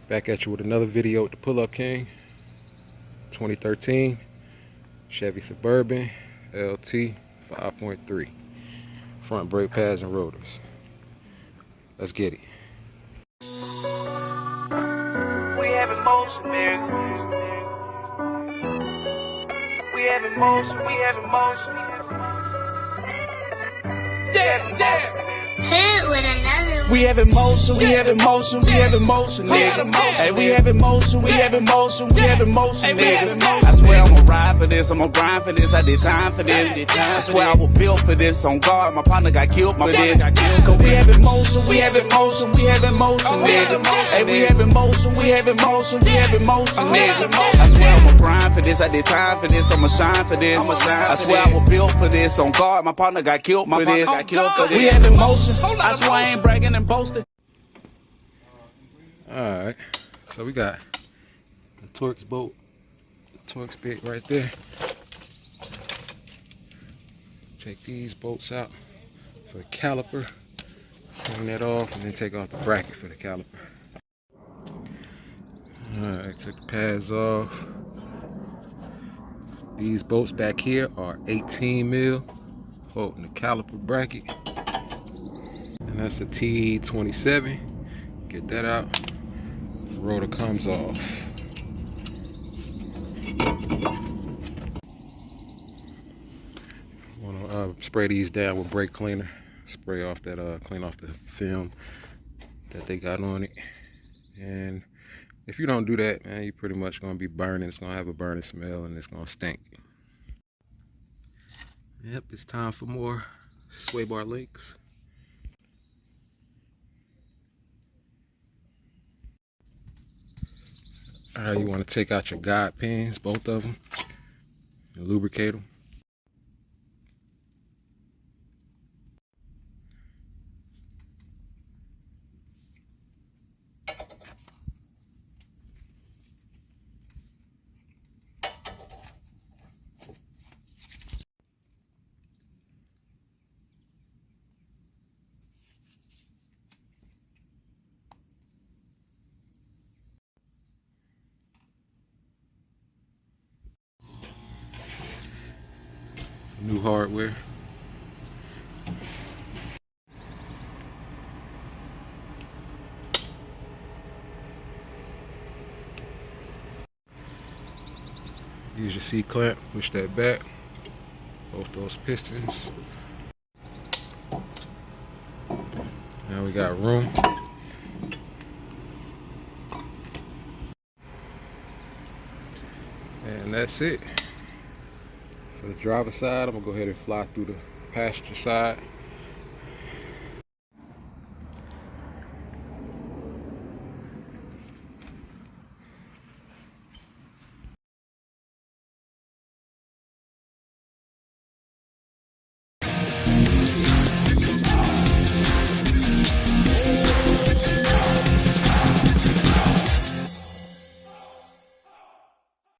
Back at you with another video with the Pull-Up King. 2013 Chevy Suburban LT 5.3. Front brake pads and rotors. Let's get it. We have emotion, nigga. We have emotion, we have emotion. Yeah. Hit with another one. We have emotion, we have emotion, we have emotion, nigga. Hey, we have emotion, we have emotion, we have emotion, nigga. I swear I'ma ride for this, I'ma grind for this, I did time for this. I swear I was built for this, on guard, my partner got killed for this. Cause we have emotion, we have emotion, we have emotion, nigga. Hey, we have emotion, we have emotion, we have emotion, nigga. I swear I'ma grind for this, I did time for this, I'ma shine for this. I swear I was built for this, on guard, my partner got killed for this. We have emotion, I swear I ain't bragging and boasting. Alright, so we got the Torx bolt, the Torx bit right there. Take these bolts out for the caliper, swing that off, and then take off the bracket for the caliper. Alright, took the pads off. These bolts back here are 18 mil, holding the caliper bracket. And that's a T27. Get that out. Rotor comes off. Want to spray these down with brake cleaner. Spray off that, clean off the film that they got on it. And if you don't do that, man, you're pretty much going to be burning. It's going to have a burning smell and it's going to stink. Yep, it's time for more sway bar links. Alright, you want to take out your guide pins, both of them, and lubricate them. New hardware. Use your C-clamp, push that back. Both those pistons. Now we got room. And that's it. For the driver's side, I'm gonna go ahead and fly through the passenger side.